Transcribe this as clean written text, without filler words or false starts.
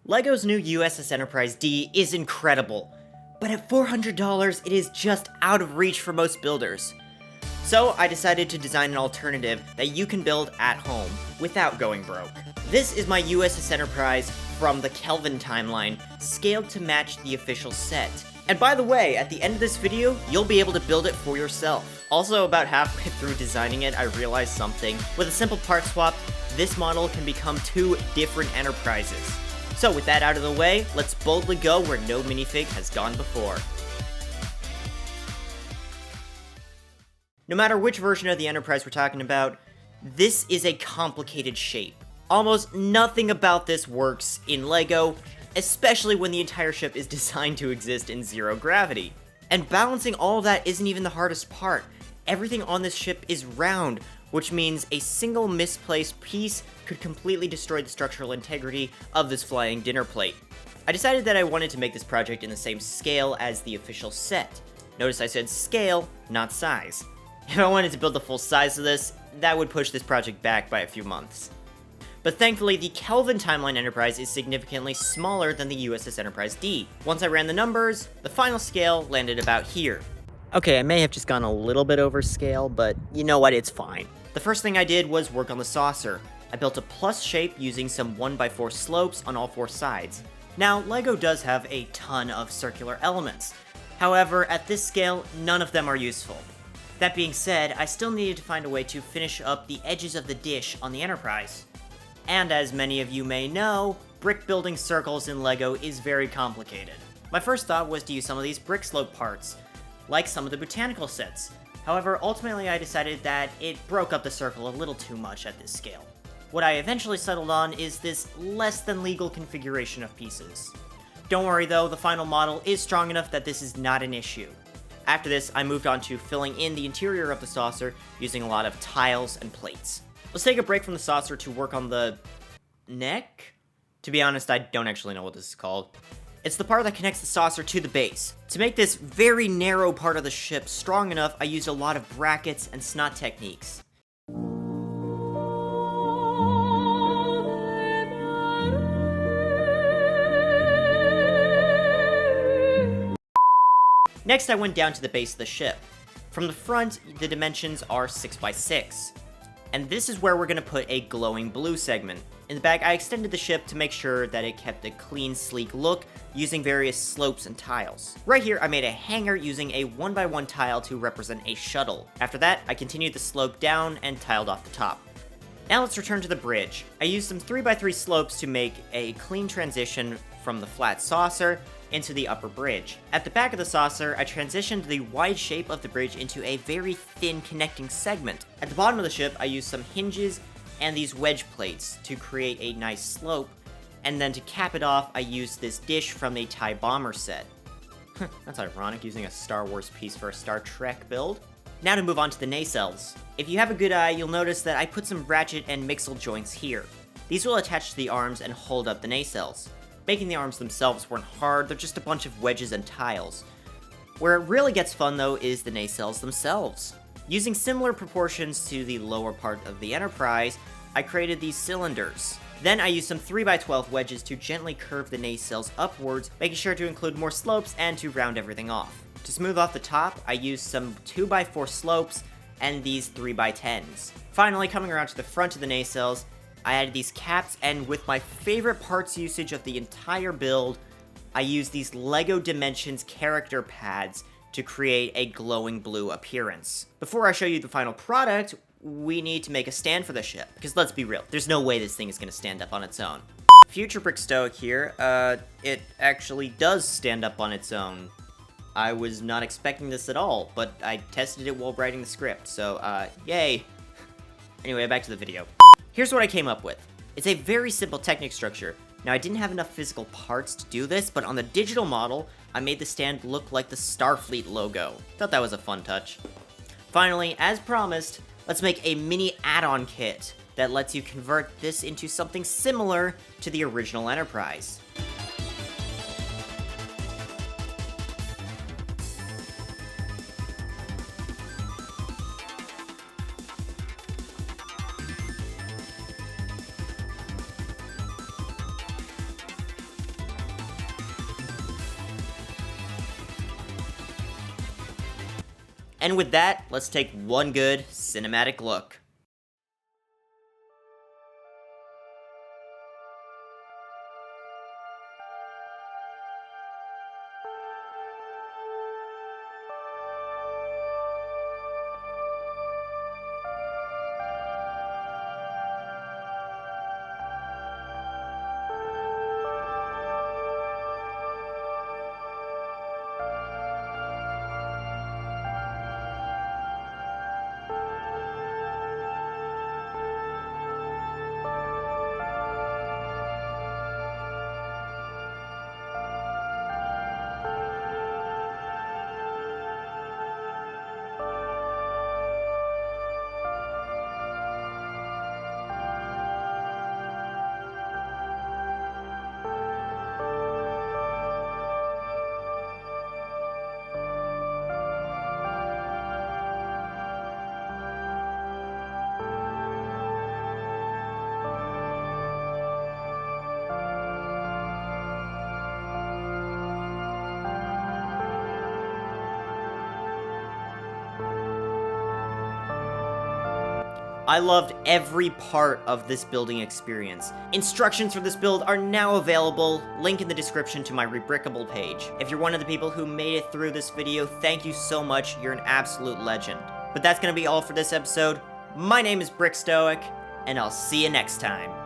LEGO's new USS Enterprise D is incredible, but at $400 it is just out of reach for most builders. So I decided to design an alternative that you can build at home without going broke. This is my USS Enterprise from the Kelvin timeline, scaled to match the official set. And by the way, at the end of this video, you'll be able to build it for yourself. Also, about halfway through designing it, I realized something. With a simple part swap, this model can become two different Enterprises. So with that out of the way, let's boldly go where no minifig has gone before. No matter which version of the Enterprise we're talking about, this is a complicated shape. Almost nothing about this works in LEGO, especially when the entire ship is designed to exist in zero gravity. And balancing all of that isn't even the hardest part. Everything on this ship is round, which means a single misplaced piece could completely destroy the structural integrity of this flying dinner plate. I decided that I wanted to make this project in the same scale as the official set. Notice I said scale, not size. If I wanted to build the full size of this, that would push this project back by a few months. But thankfully, the Kelvin timeline Enterprise is significantly smaller than the USS Enterprise D. Once I ran the numbers, the final scale landed about here. Okay, I may have just gone a little bit over scale, but you know what, it's fine. The first thing I did was work on the saucer. I built a plus shape using some 1x4 slopes on all four sides. Now, LEGO does have a ton of circular elements. However, at this scale, none of them are useful. That being said, I still needed to find a way to finish up the edges of the dish on the Enterprise. And as many of you may know, brick building circles in LEGO is very complicated. My first thought was to use some of these brick slope parts, like some of the botanical sets. However, ultimately I decided that it broke up the circle a little too much at this scale. What I eventually settled on is this less than legal configuration of pieces. Don't worry though, the final model is strong enough that this is not an issue. After this, I moved on to filling in the interior of the saucer using a lot of tiles and plates. Let's take a break from the saucer to work on the neck? To be honest, I don't actually know what this is called. It's the part that connects the saucer to the base. To make this very narrow part of the ship strong enough, I used a lot of brackets and snot techniques. Next, I went down to the base of the ship. From the front, the dimensions are 6x6. And this is where we're going to put a glowing blue segment. In the back, I extended the ship to make sure that it kept a clean, sleek look using various slopes and tiles. Right here, I made a hangar using a 1x1 tile to represent a shuttle. After that, I continued the slope down and tiled off the top. Now let's return to the bridge. I used some 3x3 slopes to make a clean transition from the flat saucer into the upper bridge. At the back of the saucer, I transitioned the wide shape of the bridge into a very thin connecting segment. At the bottom of the ship, I used some hinges and these wedge plates to create a nice slope, and then to cap it off, I used this dish from a TIE bomber set. That's ironic, using a Star Wars piece for a Star Trek build. Now to move on to the nacelles. If you have a good eye, you'll notice that I put some ratchet and mixel joints here. These will attach to the arms and hold up the nacelles. Making the arms themselves weren't hard, they're just a bunch of wedges and tiles. Where it really gets fun though is the nacelles themselves. Using similar proportions to the lower part of the Enterprise, I created these cylinders. Then I used some 3x12 wedges to gently curve the nacelles upwards, making sure to include more slopes and to round everything off. To smooth off the top, I used some 2x4 slopes and these 3x10s. Finally, coming around to the front of the nacelles, I added these caps, and with my favorite parts usage of the entire build, I used these LEGO Dimensions character pads to create a glowing blue appearance. Before I show you the final product, we need to make a stand for the ship, because let's be real, there's no way this thing is going to stand up on its own. Future Brick Stoic here, it actually does stand up on its own. I was not expecting this at all, but I tested it while writing the script, so, yay. Anyway, back to the video. Here's what I came up with. It's a very simple Technic structure. Now, I didn't have enough physical parts to do this, but on the digital model, I made the stand look like the Starfleet logo. Thought that was a fun touch. Finally, as promised, let's make a mini add-on kit that lets you convert this into something similar to the original Enterprise. And with that, let's take one good cinematic look. I loved every part of this building experience. Instructions for this build are now available, link in the description to my Rebrickable page. If you're one of the people who made it through this video, thank you so much, you're an absolute legend. But that's gonna be all for this episode. My name is Brick Stoic, and I'll see you next time.